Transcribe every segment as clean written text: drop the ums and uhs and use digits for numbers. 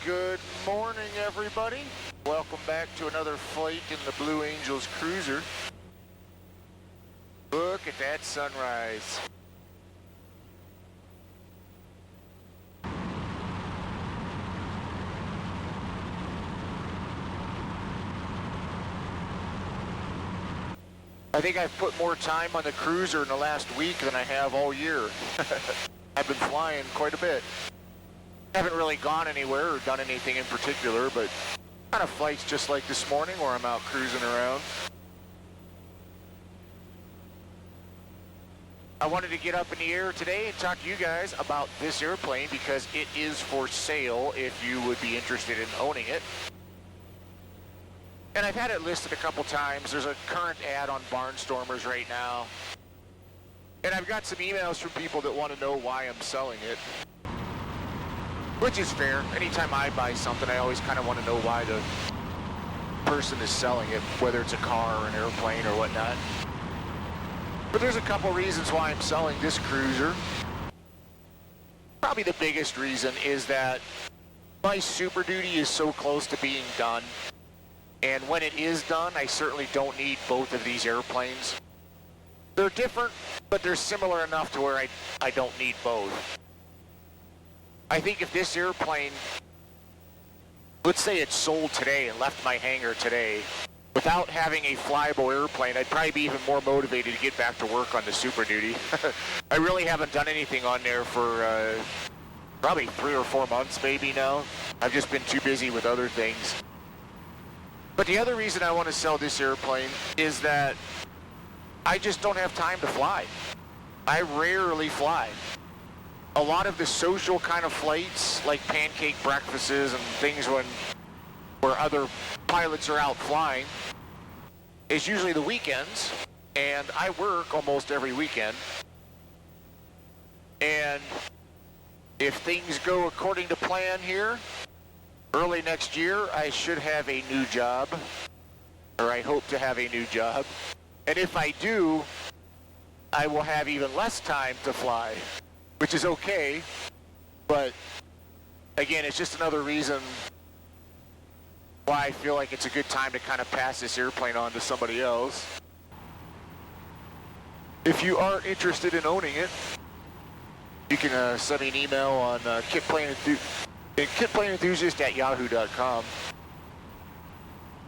Good morning, everybody. Welcome back to another flight in the Blue Angels Cruzer. Look at that sunrise. I think I've put more time on the Cruzer in the last week than I have all year. I've been flying quite a bit. Haven't really gone anywhere or done anything in particular, but kind of flights just like this morning where I'm out cruising around. I wanted to get up in the air today and talk to you guys about this airplane because it is for sale if you would be interested in owning it. And I've had it listed a couple times. There's a current ad on Barnstormers right now. And I've got some emails from people that want to know why I'm selling it. Which is fair. Anytime I buy something, I always kind of want to know why the person is selling it, whether it's a car or an airplane or whatnot. But there's a couple reasons why I'm selling this Cruzer. Probably the biggest reason is that my Super Duty is so close to being done. And when it is done, I certainly don't need both of these airplanes. They're different, but they're similar enough to where I don't need both. I think if this airplane, let's say it's sold today and left my hangar today, without having a flyable airplane, I'd probably be even more motivated to get back to work on the Super Duty. I really haven't done anything on there for probably 3 or 4 months maybe now. I've just been too busy with other things. But the other reason I want to sell this airplane is that I just don't have time to fly. I rarely fly. A lot of the social kind of flights, like pancake breakfasts and things where other pilots are out flying, is usually the weekends, and I work almost every weekend. And if things go according to plan here, early next year, I should have a new job, or I hope to have a new job. And if I do, I will have even less time to fly, which is okay, but again, it's just another reason why I feel like it's a good time to kind of pass this airplane on to somebody else. If you are interested in owning it, you can send me an email on kitplaneenthusiast@yahoo.com.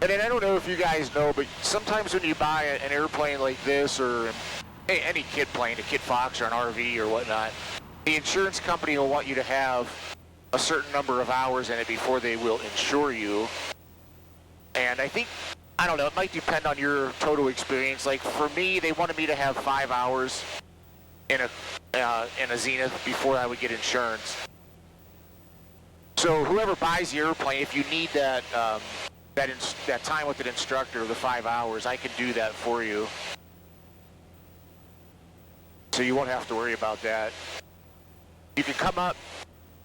And then I don't know if you guys know, but sometimes when you buy an airplane like this, or any kit plane, a Kit Fox or an RV or whatnot, the insurance company will want you to have a certain number of hours in it before they will insure you. And I think, I don't know, it might depend on your total experience. Like for me, they wanted me to have 5 hours in a Zenith before I would get insurance. So whoever buys the airplane, if you need that time with an instructor, the 5 hours, I can do that for you. So you won't have to worry about that. You can come up,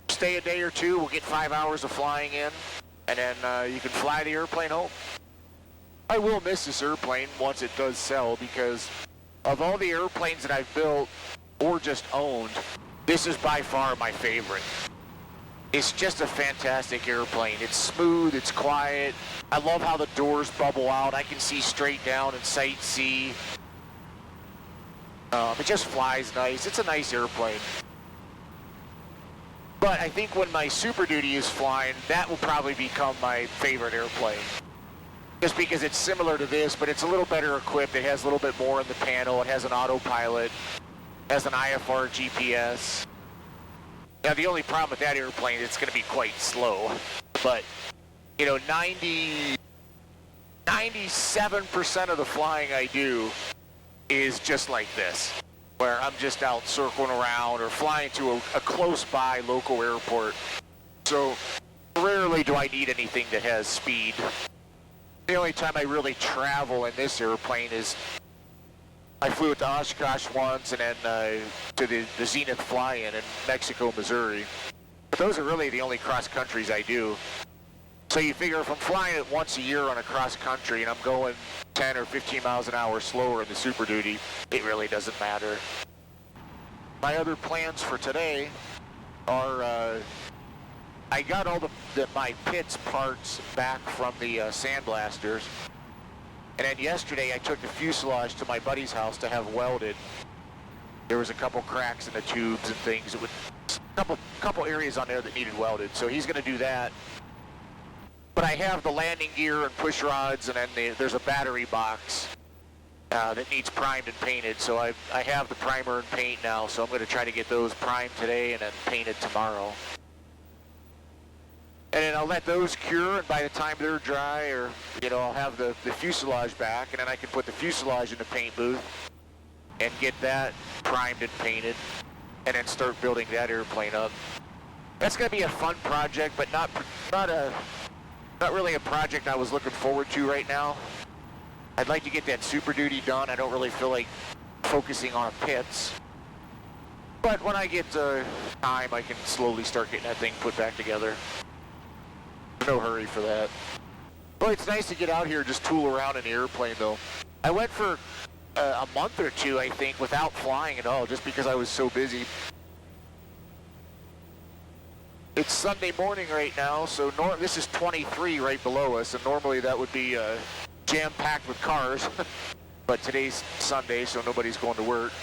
stay a day or two, we'll get 5 hours of flying in, and then you can fly the airplane home. I will miss this airplane once it does sell, because of all the airplanes that I've built or just owned, this is by far my favorite. It's just a fantastic airplane. It's smooth, it's quiet. I love how the doors bubble out. I can see straight down and sight see. It just flies nice. It's a nice airplane. But I think when my Super Duty is flying, that will probably become my favorite airplane. Just because it's similar to this, but it's a little better equipped. It has a little bit more in the panel. It has an autopilot, has an IFR GPS. Now, the only problem with that airplane, it's going to be quite slow. But, you know, 97% of the flying I do is just like this, where I'm just out circling around or flying to a close-by local airport. So rarely do I need anything that has speed. The only time I really travel in this airplane is I flew to Oshkosh once, and then to the Zenith fly-in in Mexico, Missouri. But those are really the only cross-countries I do. So you figure if I'm flying it once a year on a cross-country and I'm going 10 or 15 miles an hour slower in the Super Duty, it really doesn't matter. My other plans for today are I got all my pits parts back from the sandblasters. And then yesterday I took the fuselage to my buddy's house to have welded. There was a couple cracks in the tubes and things. It would, couple areas on there that needed welded. So he's going to do that. But I have the landing gear and push rods, and then there's a battery box that needs primed and painted. So I have the primer and paint now, so I'm going to try to get those primed today and then painted tomorrow. And then I'll let those cure, and by the time they're dry, or, you know, I'll have the fuselage back, and then I can put the fuselage in the paint booth and get that primed and painted, and then start building that airplane up. That's going to be a fun project, but not really a project I was looking forward to right now. I'd like to get that Super Duty done. I don't really feel like focusing on pits. But when I get time, I can slowly start getting that thing put back together. No hurry for that. Well, it's nice to get out here and just tool around in the airplane, though. I went for a month or two, I think, without flying at all, just because I was so busy. It's Sunday morning right now, so this is 23 right below us, and normally that would be jam-packed with cars. But today's Sunday, so nobody's going to work.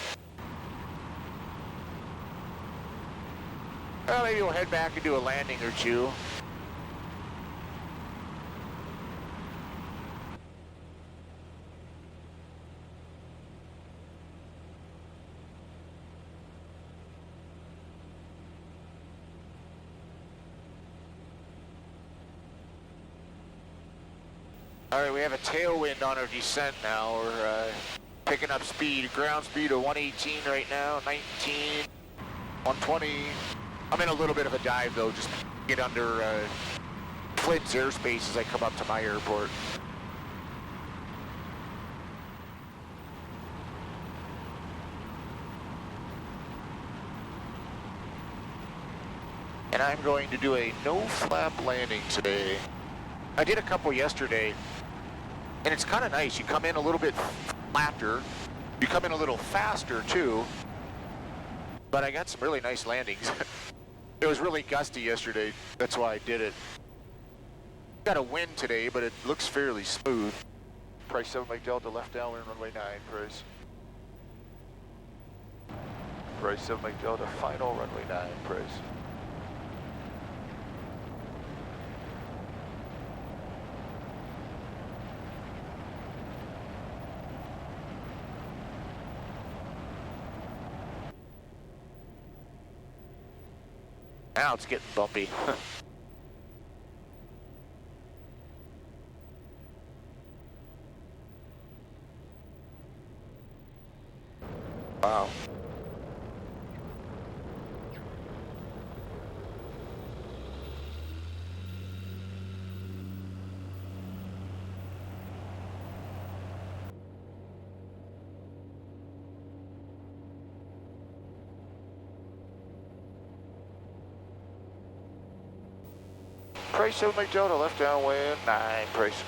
Well, maybe we'll head back and do a landing or two. All right, we have a tailwind on our descent now. We're picking up speed, ground speed of 118 right now, 19, 120. I'm in a little bit of a dive though, just get under Flint's airspace as I come up to my airport. And I'm going to do a no-flap landing today. I did a couple yesterday. And it's kind of nice. You come in a little bit flatter. You come in a little faster, too. But I got some really nice landings. It was really gusty yesterday. That's why I did it. Got a wind today, but it looks fairly smooth. Price 7 Mike Delta, left downwind, runway 9, price. Price 7 Mike Delta, final runway 9, price. Now it's getting bumpy. Wow. Price 7 Mike Delta, left downwind, 9, price.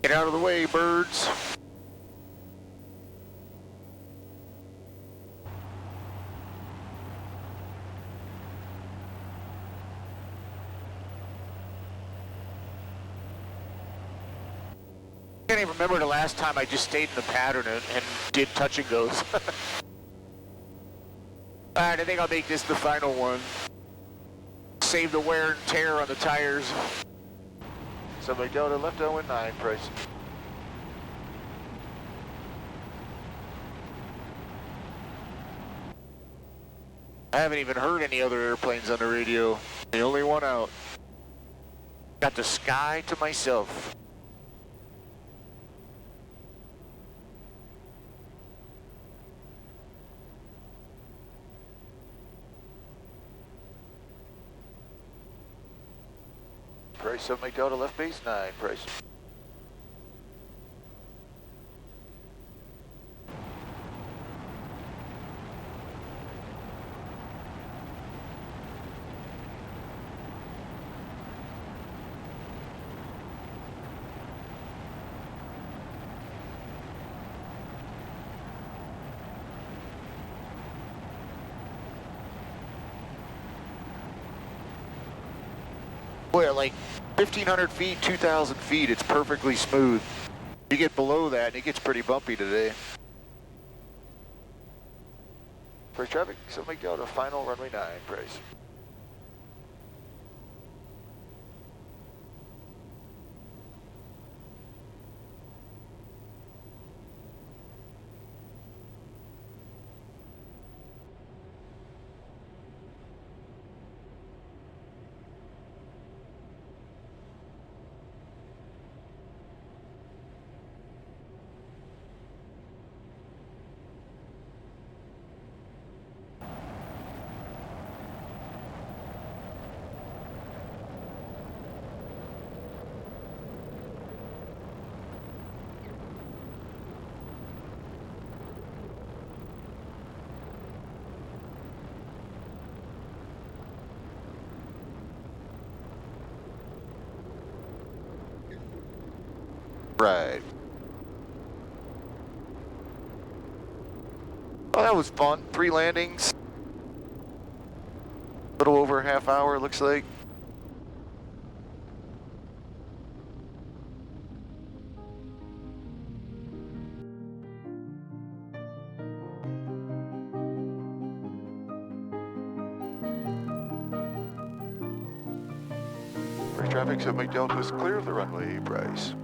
Get out of the way, birds. I can't even remember the last time I just stayed in the pattern and did touch and goes. Alright, I think I'll make this the final one. Save the wear and tear on the tires. Somebody Delta, left downwind 9, price. I haven't even heard any other airplanes on the radio. The only one out. Got the sky to myself. Price 7 Mike Delta, left base 9, Price. Boy, at like 1,500 feet, 2,000 feet, it's perfectly smooth. You get below that, and it gets pretty bumpy today. Price traffic, 7 Mike Delta, final runway 9, Price. Right. Well, that was fun. 3 landings. A little over a half hour, it looks like. Price traffic, 7 Mike Delta is clear of the runway, Price.